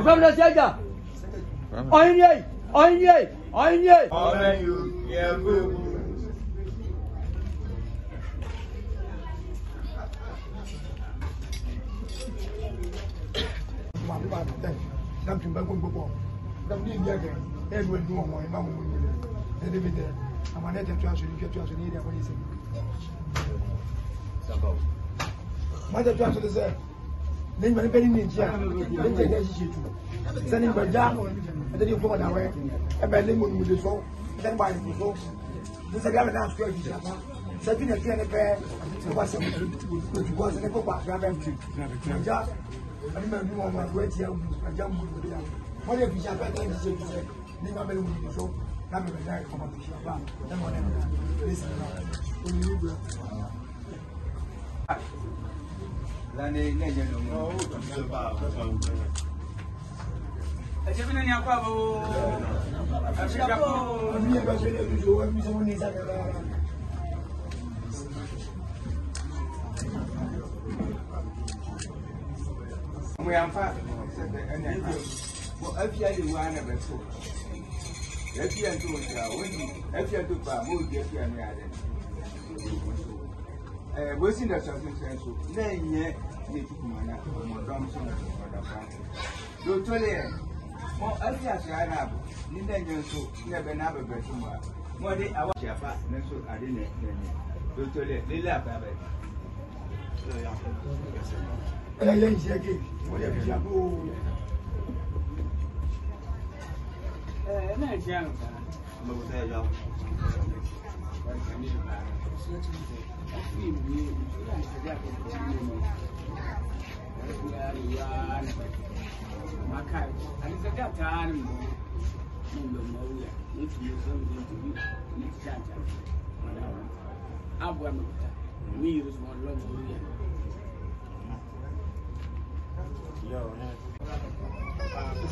From the center. On ye. Then when getting in here, then take a shit. Sending by Jam, and then you go on away. A belly with the soul, then by the folks. This is a guy now square. Setting a can pair, was in a book. Job, I remember you on my way here. I jump with the what if you have a thing to say? Then I'm going to show. I'm going to die from a fish about. Then whatever. Listen, we are fast. Well, I feel you are never so. If you are too far, move your fear. We're seeing that something sensual. Then, yet, you took my nap for more Thompson for the family. Do tell you, more as I have, Linda so never never better. More day I watch your fat, and so I didn't. Do tell you, they laugh at it.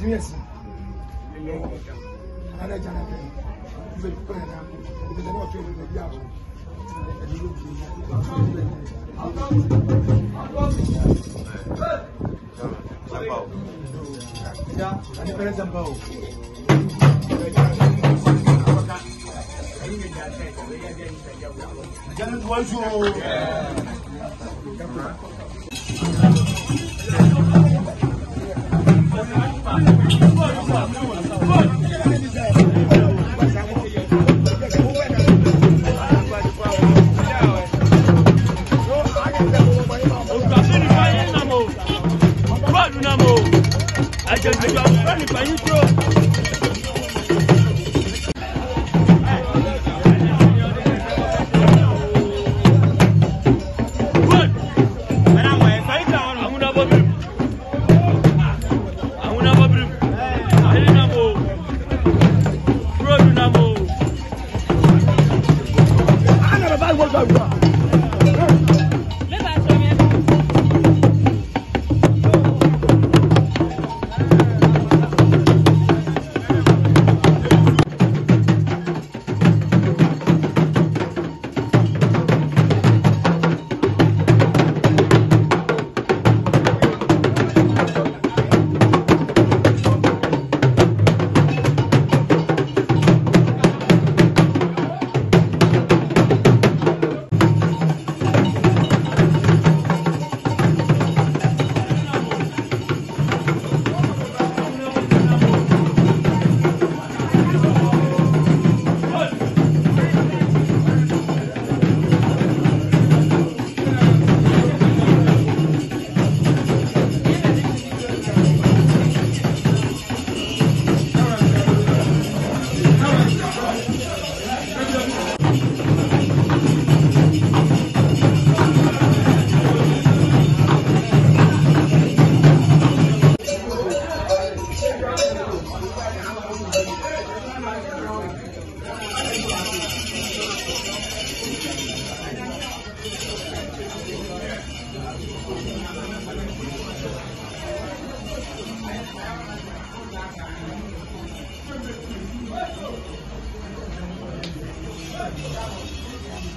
Yes.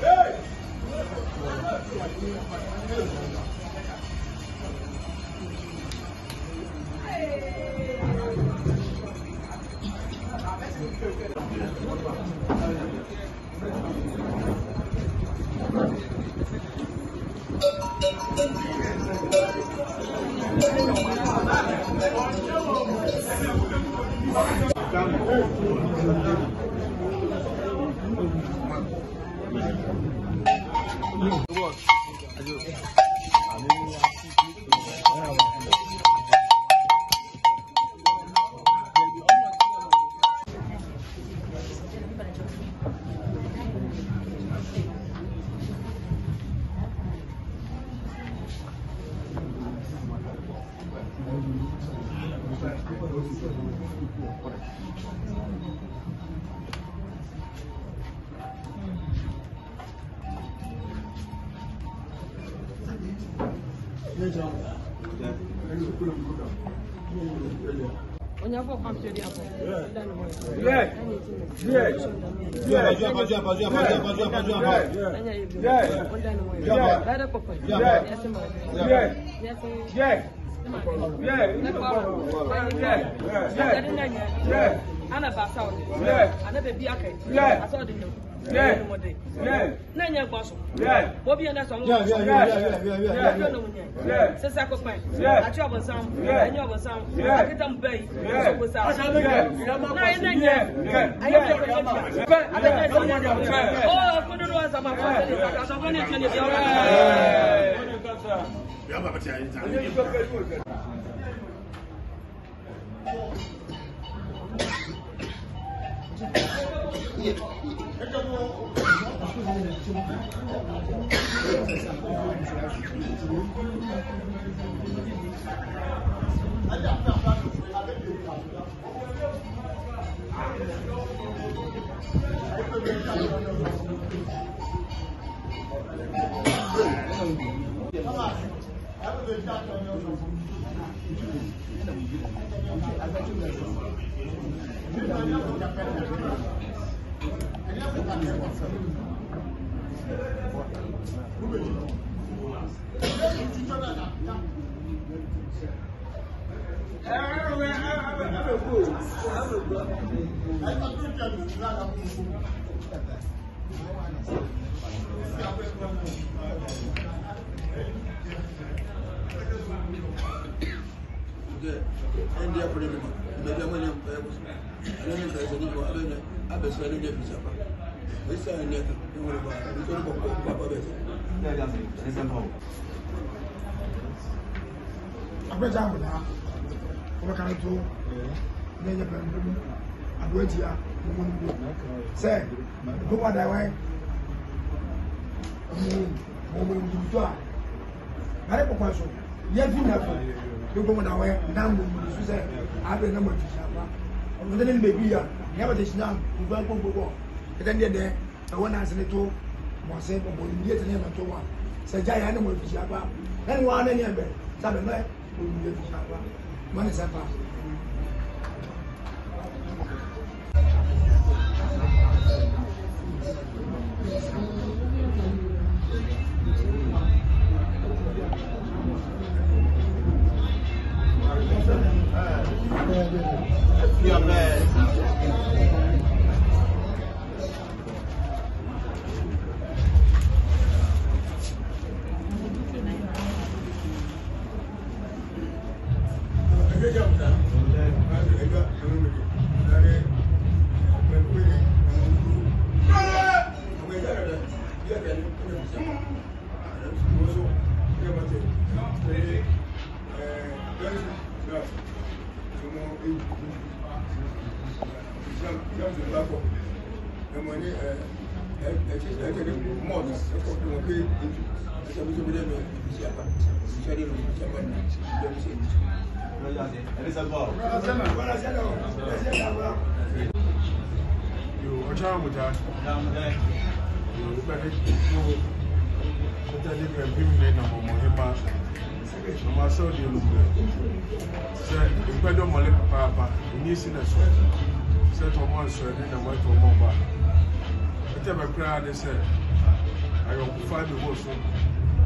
Hey!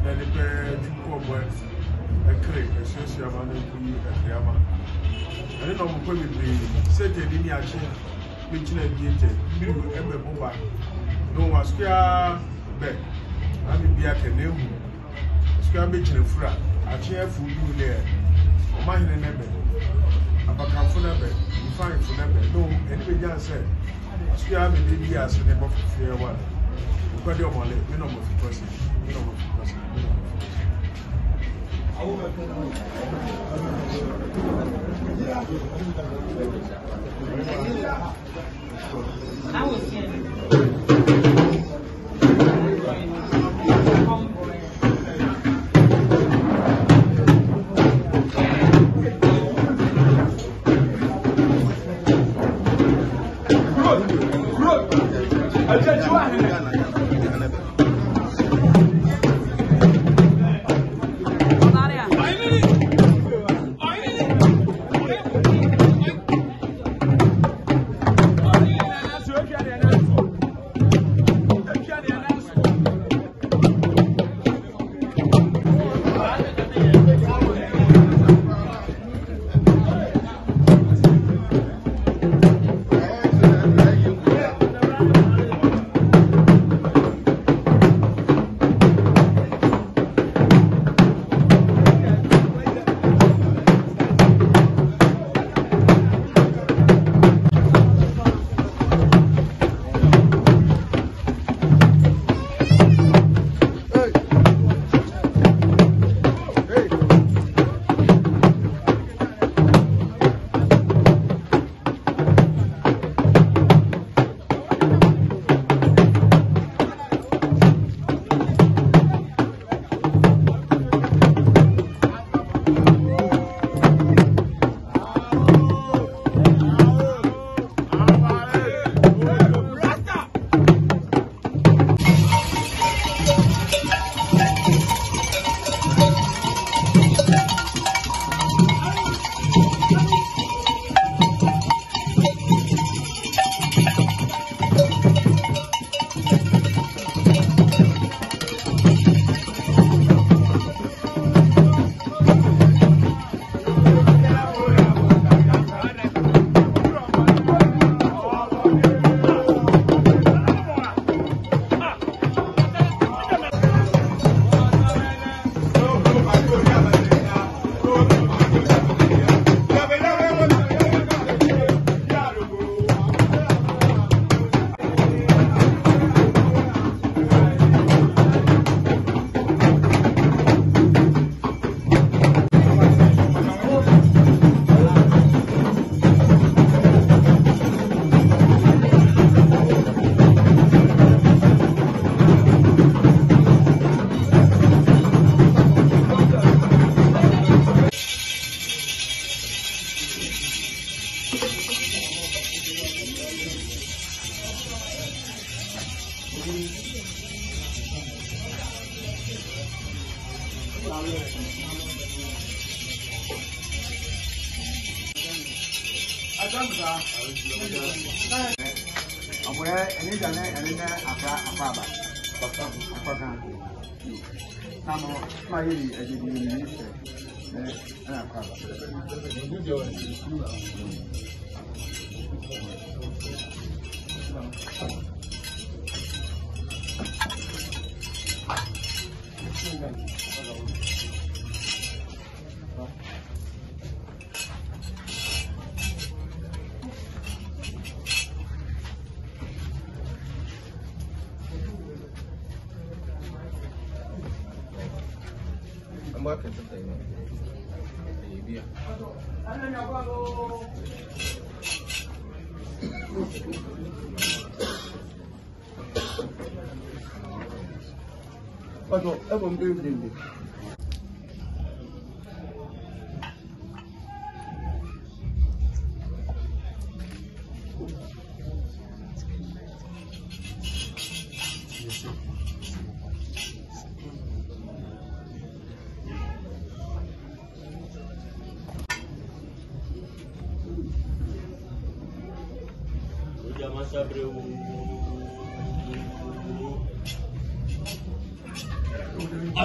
then the bed for boys a crate, a social man, and Yama. I don't know what we be set in the action, which I did, you ever move back. No one square bed. I mean, be a canoe. Square bitch in a frat. I chair for you there. Mine and never. About for never. You find for never. No, anybody just said. Square me did years and never fear one. But your money, you know, of person. You know, of person. I was in.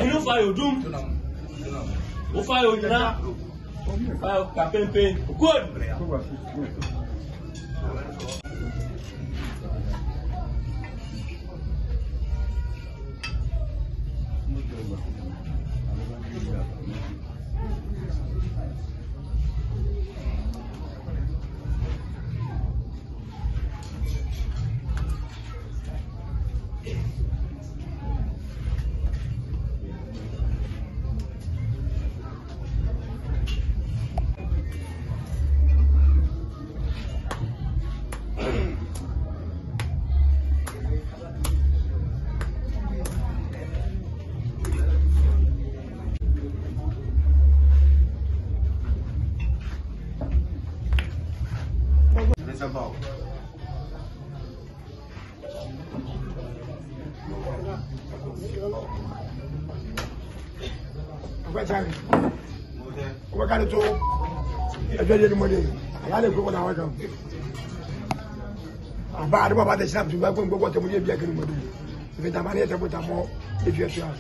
não faz o dum. O faz o gra. Faz o capempe. O cor. What kind of tool? I tell you the money. I don't know what I want. I'm bad about the shop to go and go what the money be getting money. If it's a money, I put more if you're sure.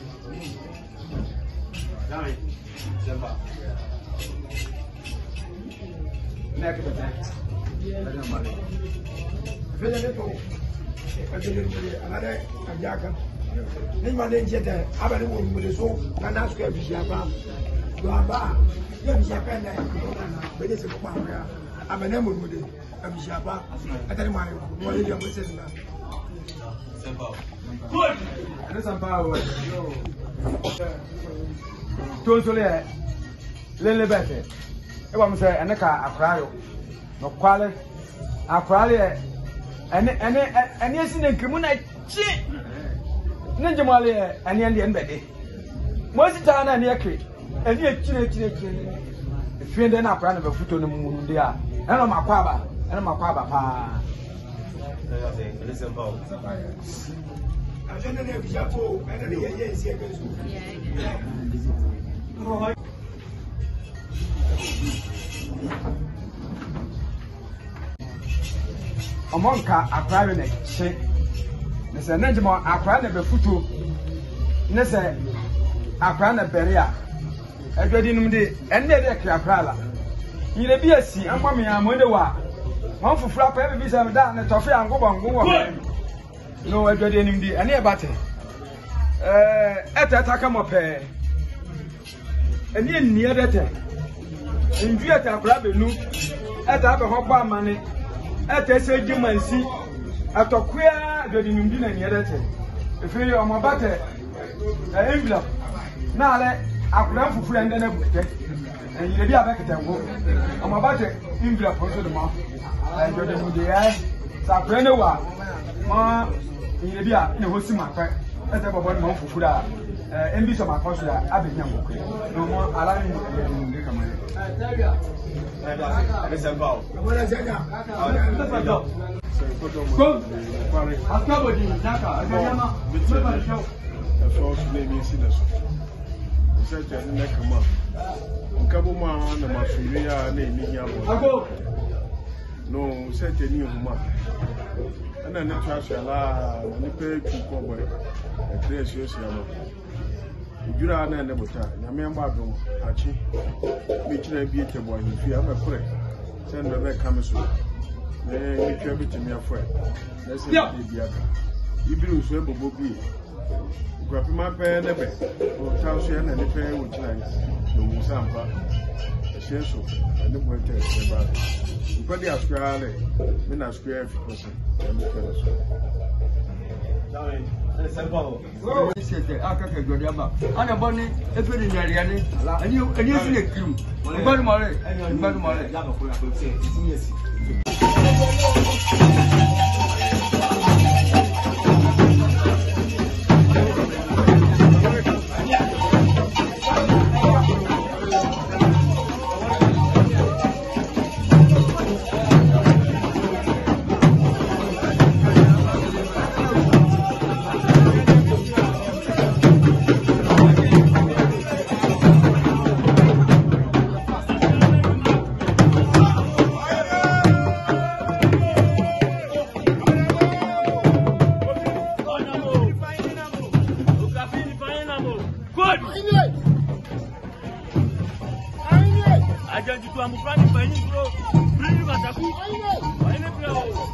Ni mane njete abali wo mu so na na square bi aba do aba ye bi aba na be de se ko pa ya amene mu de abi aba atari mane wo le mo se na semba good ana semba wo to so le bete e wa mo se ene ka akrayo no kwale akrale ene esi ne nkimu na chi ninja mali ani andi embede mozi tana ni akre ani chire fiende na akra na bafuto no mu ndi a eno makwa aba pa ajende ne bijapo ene ye esi ebezu amonka akra na chi nese nenjimo akra na befuto nese akra na beria adwadi num de enne de akra la yire bi asi amame amode wa won fufura pa be bi se me da ne tofe angobongo wo no adwadi nim de enne e bate etata kamo pe enne nni edete ndu akra be nu eta be ho gba amane eta se gimansi atokua adwadi num di na nni edete efe o mo bate envelope na ale akura fufura ndene buke yire bi abeketengo o mo bate envelope so de mo adwadi mu de ya sa kura ne wa mo yire bi a ne hosi makwa ete bobo de mo fufura embi so makwa so da abenya ngokwe no mo ala ni adwadi mu de kama Go. Akabodi naka aganyama meba show. First name is Silas. Said that Nakama. Nkabuma na mafiri ya na emi ya bo. No, said the new man. Ana na trash ala ni pe tu ko boy. E dress yo si ama. Ujura na na bota. Na me mba do achi. Me kira bi ete boy ni fi ama kure. Send me back come so. Me twa bi timi afọ. Let's say bi aka. Ibiru so ebobo bi. Grapi ma pe nebe. O ta so ya na ni pe wo kira ni. No musa mpa. E so ani bo ete e ba. Nkwadi asukra ale. Me na square 50%. Ani pe so. Aka ka jodi aba ana boni efere nyariya ni ani esi le kirim gbadu mare ya ba ko ya ko se esi Agent to am friend by any bro. Bring you at a cool. Any bro.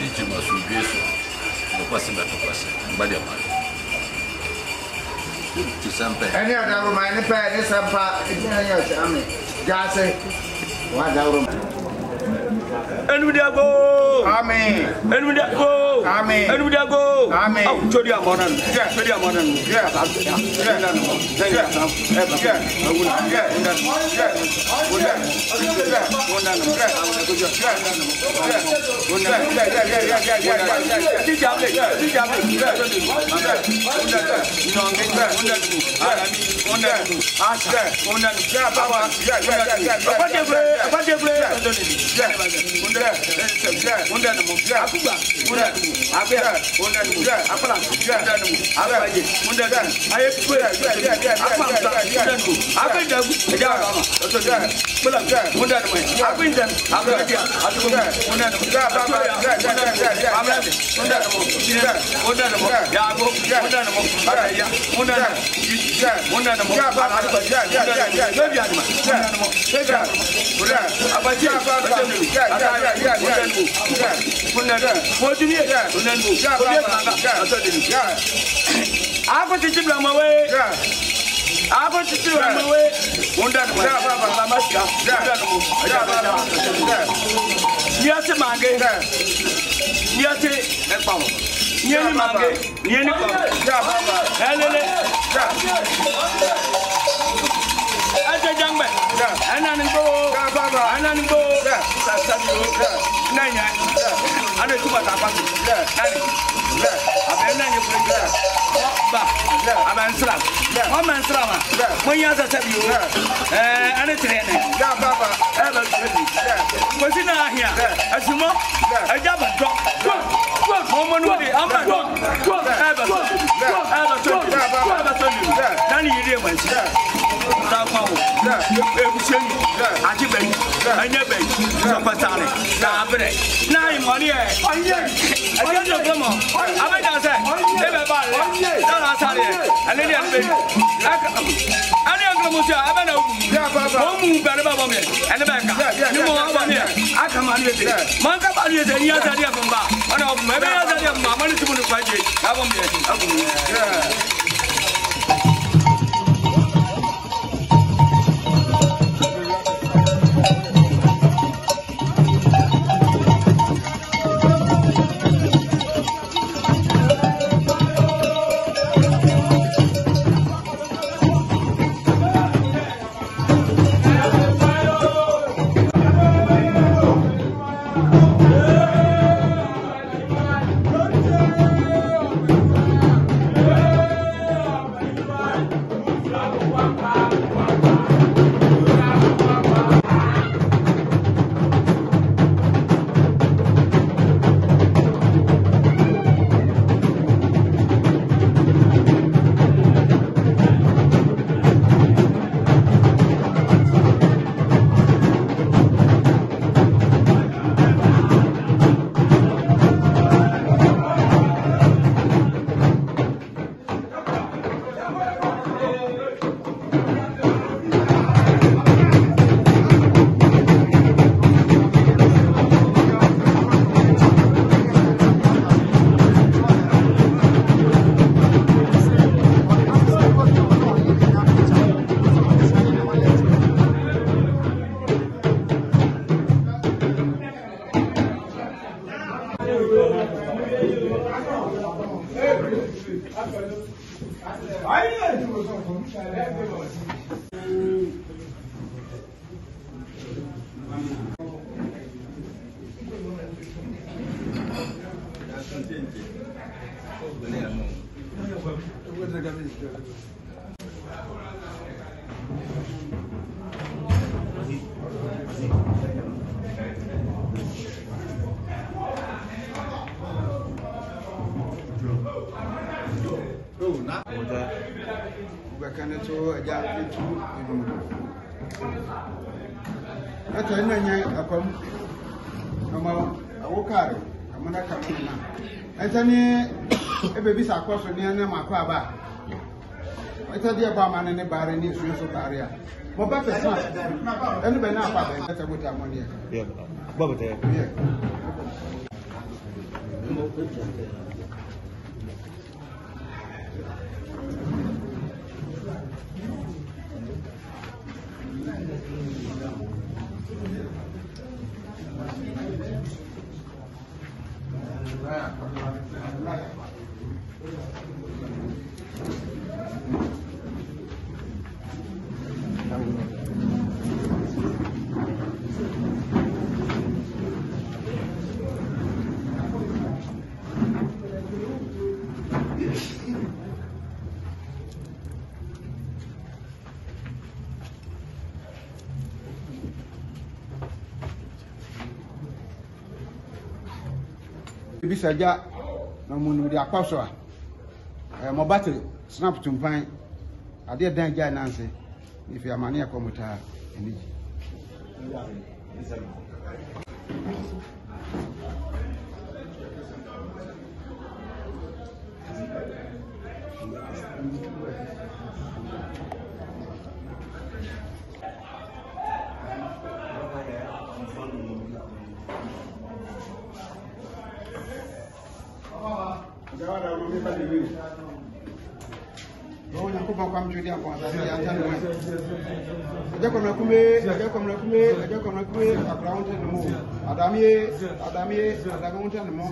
DJ Masubieso, no quase bato quase, mbali amali. Tisampe. Any other room, any pair, any sampa, any Jase, what room? And we go. Amen. And we go. Amen. And we go. Amen. Oh, to the modern. Yeah, to the modern. Yeah, baby sakwa so ne na makwa aba ita dia ba man ne bare ni so bare a mo ba pe sa enu be na apa be ta bota mo ne yeah baba te Bisa ja na munu di akwaso a mo battery snap tumpan ade dan ja nanse if ya mane akomuta eni no nyako ba kwam jodi akwa sa ya tanu mo aja ko na kume akra wonte no mo adamie wonte no mo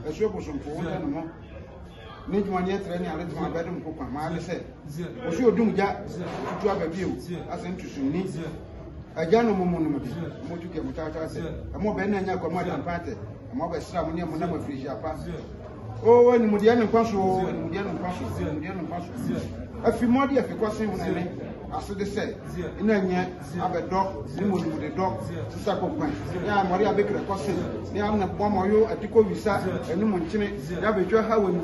eso bosom ko wonte no mo ni juma ni etre ni ale juma ba dum ko kwa ma ale se o si odum ja tutu ababi o asen tusu ni aja no mo no mo tuke mutata se mo be na nya ko mo dan pate mo be sra mo ni mo na mo friji apa oh ni mudiano kwaso afimodi afikwasen wonene asede se ina nya abedo ni modumude do sisa kokwan ya mori abekre kwase ni amna bomoyo atiko visa enu monchine ya bedwa ha woni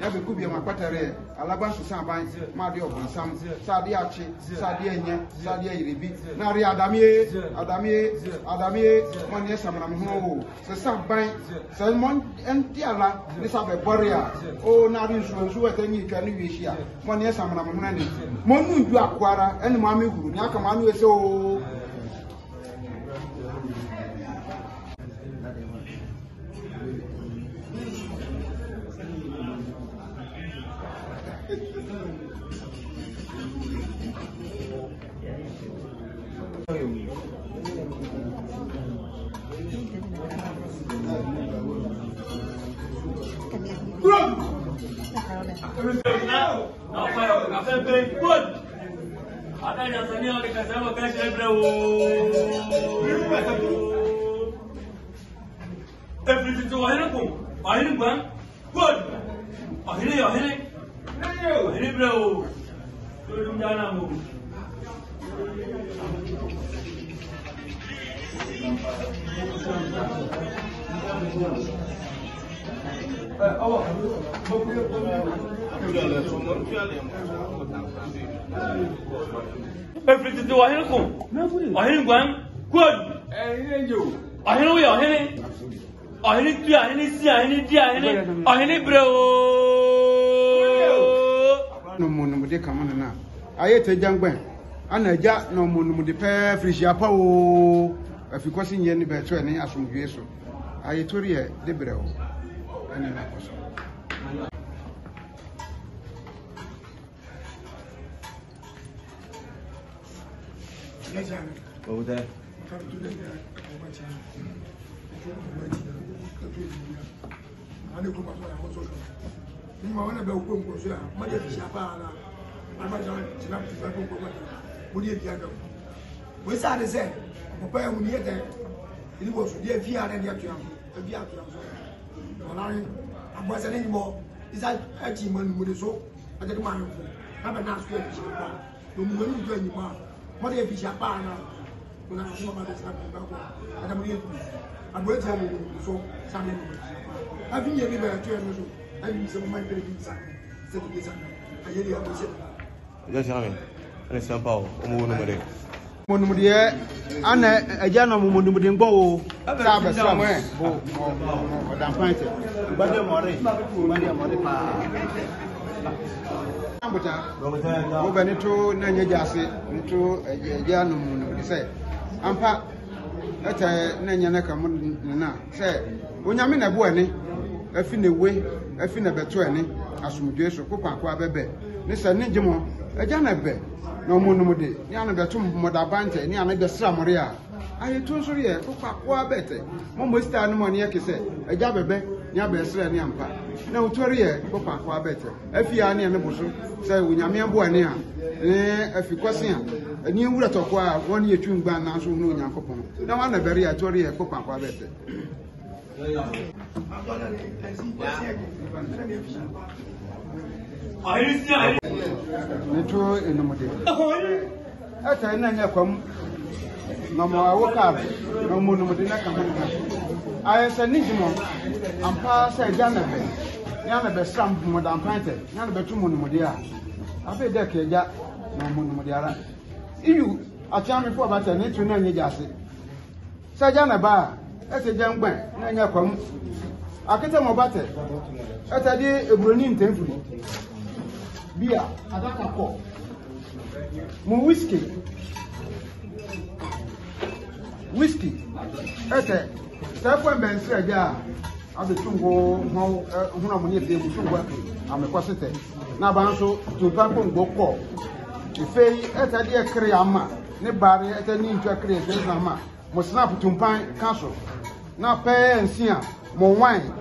ya bekubia makwatare alaba so san ma de obunsam sa de achi sa de enye sa de yirebi na ri adamie mon ye samna ho se san ban se mon entiala ni sa be boria o na ri nsu etanyi twa ni wihia mon ye samna mo na ni mon nu ndu akwara eni mo ameguru ni aka mo anu ese o no monumude kamana na ayete jangben anaja no monumude pe frishi apa o afikosi nye ni beto ene asomdwe so ayetori e debre o ene na koso Over ni ma wana be ko so ya ma de fi apa ala ma ja tina fi ba ko mo de dia ga we sa de se mo pa mu ni ete ni bo so de fi ara dia tuam e bi atuam so wala ni abo se ni mo isa aji mo ni mo de so a de ma yo na ba na so e fi apa do mo ni do ni ma mo de fi apa ala ko na so ma de sa ba ko ada mo ni abo ete mo so sa ni mo a fi ye ni ba tuam so ayi se mo mai pele bisa se tu bisa ayi dia bo se ya chama ani sampa o mo no mere monumude ana aja no monumude ngbo o sa be sa mo bo dan pante bade more pa ambuta o be ni to na nya jase ni to aja no monumude se ampa ata na nya na ka mo na se onyame na bo ani afi ne we afi na beto ene asomdwe so kokwa bebe ne se ne gimo eja na be na omunum de ni ana beto modabante ni ana besra more a ayeto so ye kokwa bete mo star no ne yekese eja bebe ni abesra ni ampa na otori ye kokwa bete afi ya ne boso se onyame abo ane a afi kwase a ni wura tokwa a won ye twungba na so no nyankopon na wana bere ya tori ye kokwa bete Neto enomode. Ata na nya kwam na mo awoka na mo nomode na kan kan. Ayesa nijimo ampa sa jana be. Nya na be sam mo dan pante. Nya na be tu mo nomode a. Abe de ka ja na mo nomode ara. Iyu atiame fo ba ta neto na nya jase. Sa jana ba ese jangban na nya kwam akete mo bate ete di ebroni ntemfuri bia adaka ko mo whiskey ete tafo mbensre ja abetungo ho huna mo ne fe bu tungo amekwasete na ba nso tupa ko ngoko ifei ete di ekre ama ne bare ete ni ntwa kre fe na ma mo snap tumpan kaso na pe nsia mo wine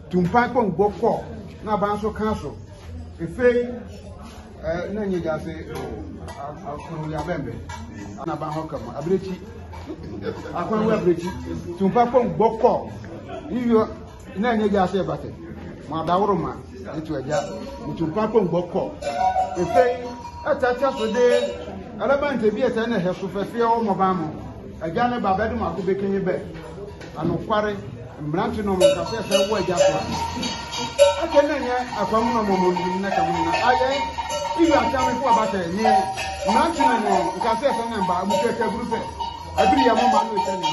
tumpan ko ngoko na ba nso kaso efei na nye jase akuru ya bembe na ba ho kama abrechi akwan wa abrechi tumpan ko ngoko iyo na nye jase bate ma dawro ma etu eja tumpan ko ngoko efei atata so de element bi ete na he so fefe o mo ba mo eja ne ba bedu ma ko bekenye be anokware mbrante no nka se wo eja ko akene nya akwamu no mo na ka mu na aye iyu atame ko abata ni mbrante no nka se na mba mu keke grupe abiri ya mo ma no ite ni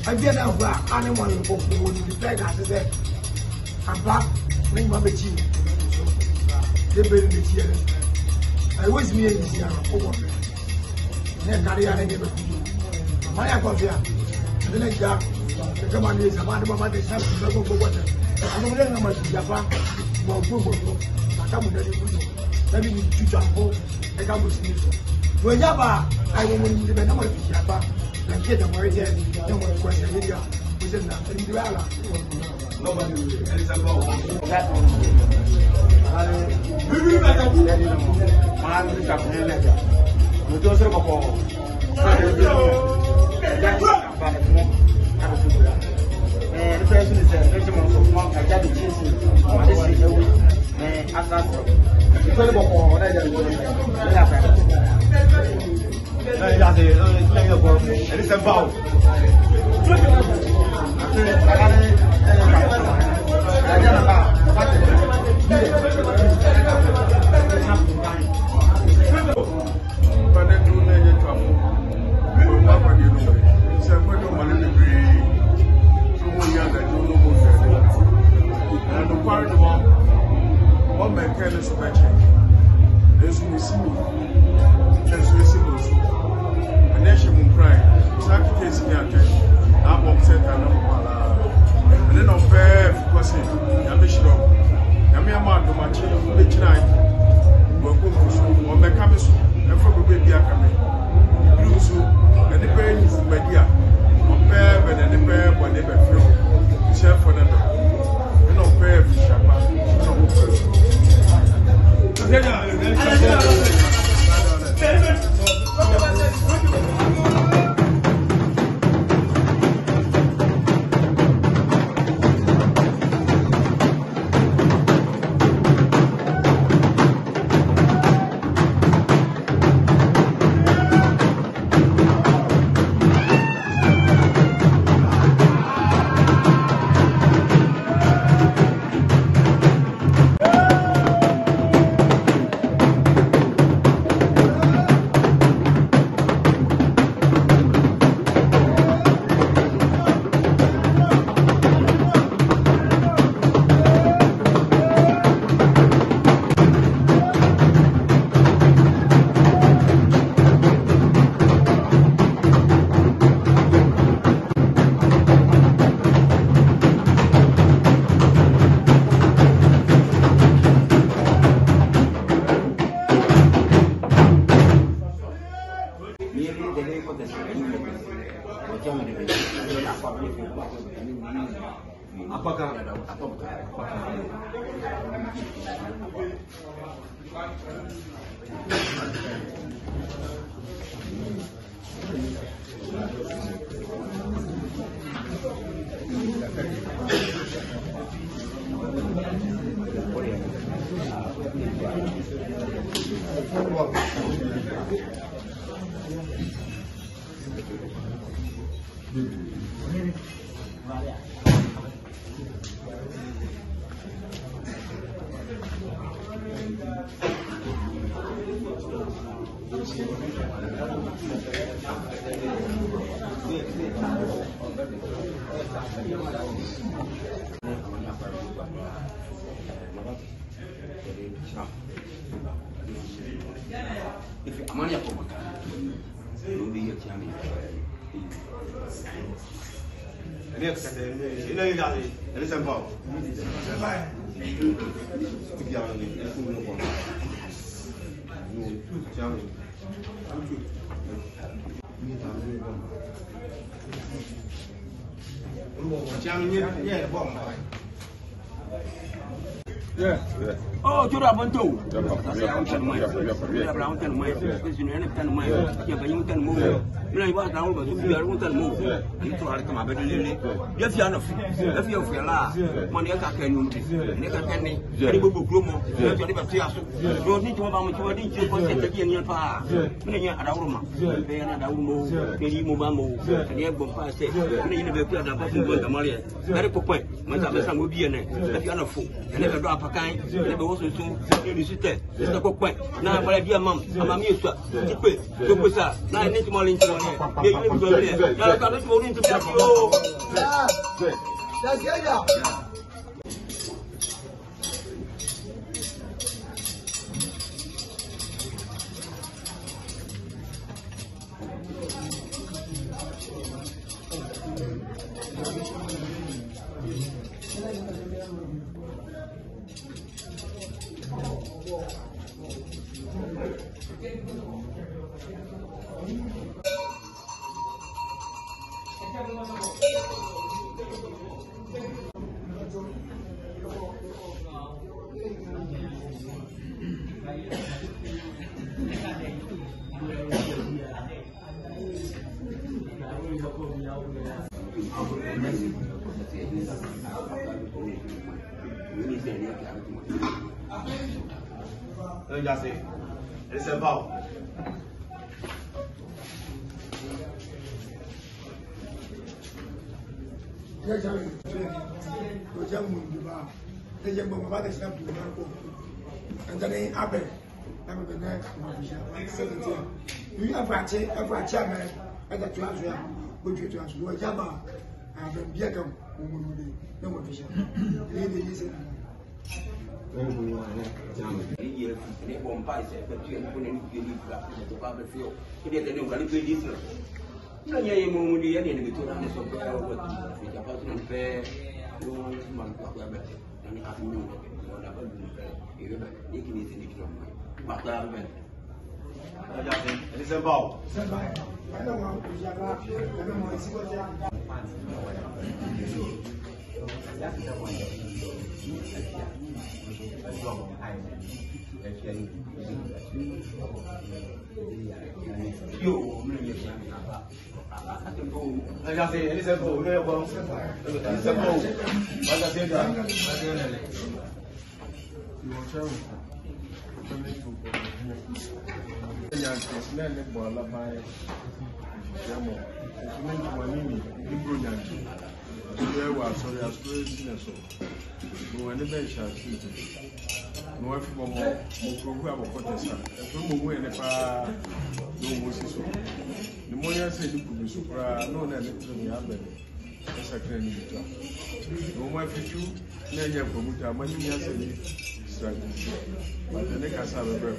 Again, I'm back. Anyone in book will be back as I said. I'm back. Bring my machine. They bring the chair. I was me in this year. Then carry on again. My coffee. The next job. The command is about the moment they have to go for water. I'm going to go to Japan. Well, I come with the let me teach you how I come with you. When Java, I will be the number of Japan. And get them right there. No more question. Here we said that. Nobody will do it. That one. The person is a regiment of monk. I got the chasing. This is the way. Assassin. Oh, tu as bon tout. Ça c'est un tel moyen. Tu as un tel moyen. Parce que je n'ai pas de moyen. Il y a pas un tel moyen. Là, il va dans le bas, il y a un tel moyen. Il faut aller comme avec les. Il y a bien of. Il y a bien of là. Moi, il y a quelqu'un nous. Il y a quelqu'un né. Il y a beaucoup de gros mots. Il y a des papiers à sous. Donc, si tu vas me dire, tu vas dire qu'il n'y a pas. Mais il y a un arouma. Il y a un arouma. Il y a un mobamo. Il y a un bon passé. Il y a un peu d'abord pour le Malien. Il y a un copain. Moi, ça me semble bien. Il y a un faux. Il y a un peu d'appareil. Il y a un Université, c'est un copain. Non, voilà, dis à maman, à ma mie, soit. Tu peux ça. Non, il n'est pas mal intelligent. Il y a une bonne idée. Il y a un cadeau pour une petite Já sei. Esse é pau. Ya jawi. Ko jamu ndiba. Te jamu ba da shabu na ko. Andane abe. Abe na ma bisha. 17. Ni afache ame. Ada tu azu ya. Bo tu azu. Wo jaba. Abe bia kam mo mo ni. Na mo bisha. Ni de yese. Il est bon pas, c'est que tu es un peu de livre là, tu ne peux pas le faire. Il est un peu de livre. Il y a un moment où il y a des gens qui sont en train de faire. Il y a pas de faire. Il y a un peu de faire. Il y a un peu de faire. Il y a un peu de faire. Il y a un peu de faire. Il y a un peu de faire. Já sei, ele é bom, ele é bom. Ele é bom. Vai dar certo. No efu mo provu abokotesa efu mo mu ene pa no mo siso ni mo ya se ni kubi so pra no na le tro mi abe esa kre ni bita no mo efu na nya promuta ma ni ya se ni strategy ba ne ka sa be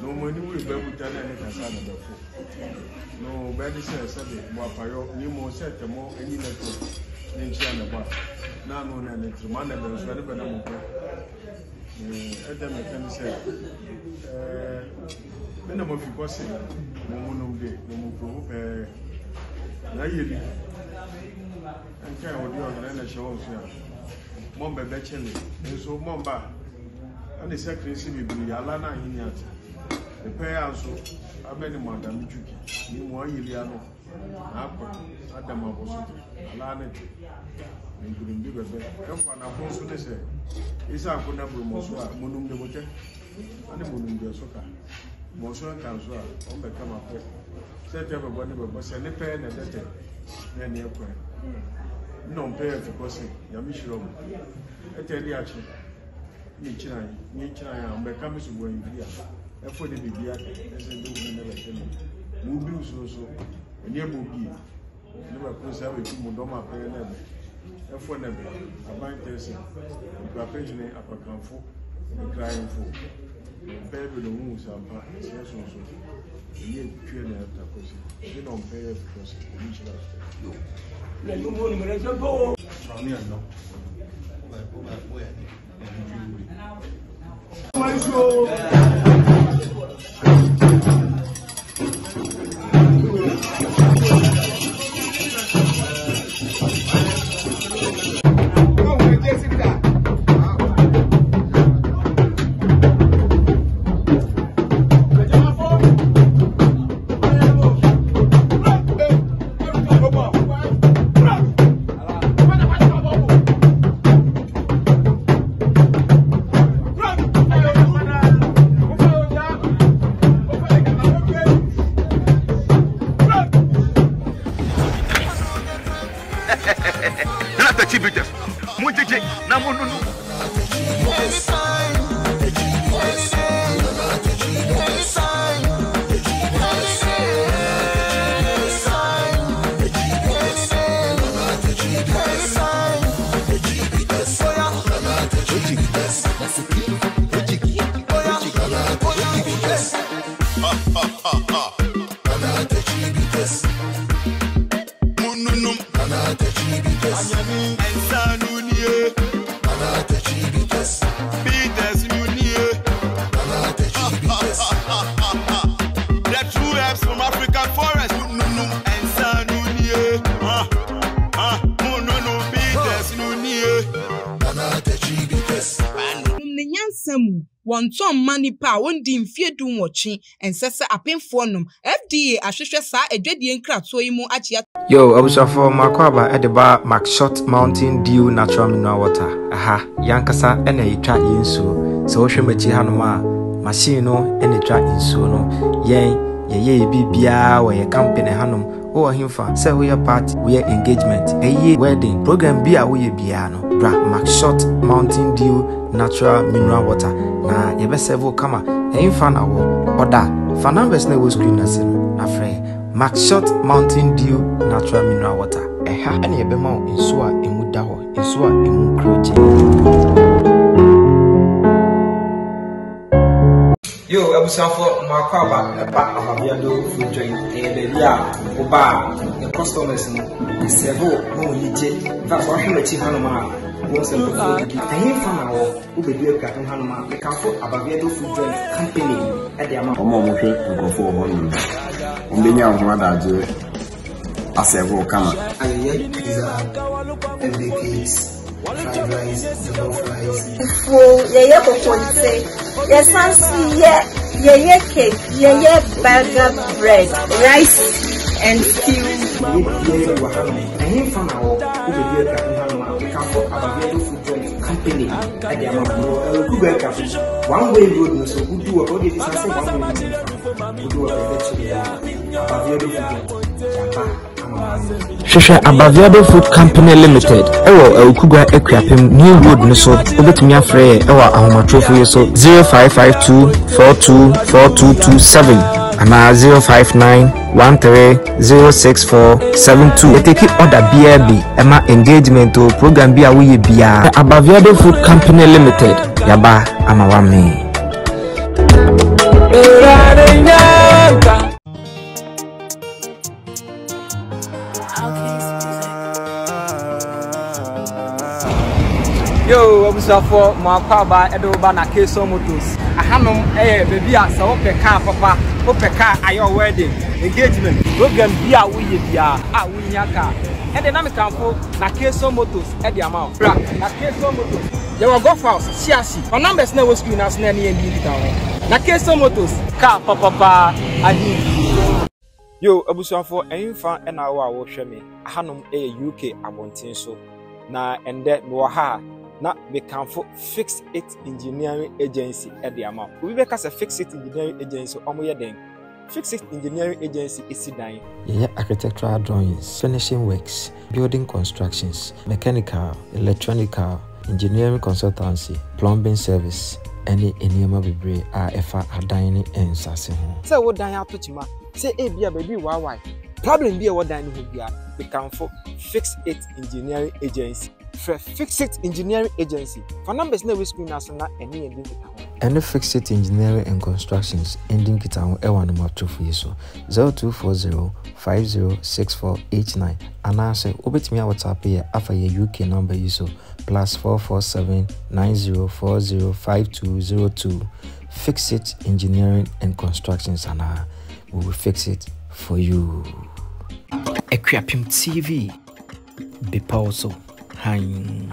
no mo ni we be buta na ne ka sa na be no be di se be mo apayo ni mo se te mo eni na to ni nchi na ba na no na ne tro ma na be so ne be na mo Adam can say, when I'm of you gossip, no one day, no more prove Nayeli. And care what you are going to show here. Momba Betchelly, and so Momba, and the secretary will be Alana in yet. The pair also, a many Madame Juki, you more Iliano, Adam of Alana. Including big if one of those who say, is our Kunabu Mosua, Munum de Mote, and the Munum de Soka. Mosua and Kansua, on the come up. Set everybody was a pen and a letter, then your prayer. No pay for crossing, Yamishro. I tell you, actually, Nichina, and becoming to go in here. I put it in the as a do never tell me. Mubu so, and your boogie. Never preserve it to Mudoma pay never. For them, a bank person, a pension, a camphor, a crying for. Pay with the wounds and partners, yes, also. You need to clear the question. You don't pay because you go. Samu, one Tom money power, one dim fear doom watching, and Sessa a pin for them. FDA, a shusha sa a dreadian crowd so you at yet. Yo, I was for Makwaba at the bar, Macshot Mountain Dew Natural Mineral Water. Aha, Yankasa and a track in so ocean machi hanuma, Machino and a track in so no, ye bibia where your company hanum. Oh, him fa say we are part we are engagement a year wedding program be a we piano bra Macshot Mountain Dew Natural Mineral Water na yebe several kama him fa na wo order fa numbers na wo screen na sin na free Macshot Mountain Dew Natural Mineral Water ha na yebe ma nso a emu da ho nso a emu kroje. Yo, Abusafo Makwaba, a back of Abiado food drink, and the customers in several more legit. That's why I'm a chief Hanuma. Once a week, I hear from our who be a carton Hanuma, the Carrefour Abiado food drink company at the amount of more and go for 100. Only now, mother, I say, well, come on. I yet pizza, every case. Fried rice, jollof rice. Yeah, say, yes, fancy, yeah, cake, yeah, burger, bread, rice, and stew. I hear from our we can put our food drink company at the amount of one way road, so we do a body disaster, one way we do a Shesha Abaviado Food Company Limited. Ewo Ukugwa Ekwapim New Road Niso. Obetumi afre ewa ahomatrofo yeso 0552 424227 ana 059130647 Take order BRB Emma engagement o program bi awoye bia Abaviado Food Company Limited yaba amawame. Yo, Abusafo Makwaba Edoba na Keso Motors. Ahanum baby a so peka papa, o peka ayo wedding engagement. Program bia wo ye bia a wo nyaka. E de na me kanfo na Keso Motors e de amount. Bra na Keso Motors. Ye wo go house siasi. On numbers na wo screen as na ne ndi ta ho. Na Keso Motors ka papa adi. Yo, Abusafo enfa e na wo a wo hwe me. Ahanum UK abontin so. Na ende no ha na we can for Fix It Engineering Agency at the amount. We make us a Fix It Engineering Agency omoye den. Fix It Engineering Agency is dying. Yeah, architectural drawings, finishing works, building constructions, mechanical, electronical, engineering consultancy, plumbing service, any enema bebre efa adine and sase ho. Say what dan atochima. Say bia baby why. Problem be what dan ho bia. We can for Fix It Engineering Agency. Fix It Engineering Agency. For numbers na we screen as na any ending kita. And Fix It Engineering and Constructions ending kita ho e wan number 2 for yeso 0240506489 anase obetimi a WhatsApp here afa your UK number yeso +44790405202. Fix It Engineering and Constructions and we will fix it for you. Equiapim TV be also. Hein.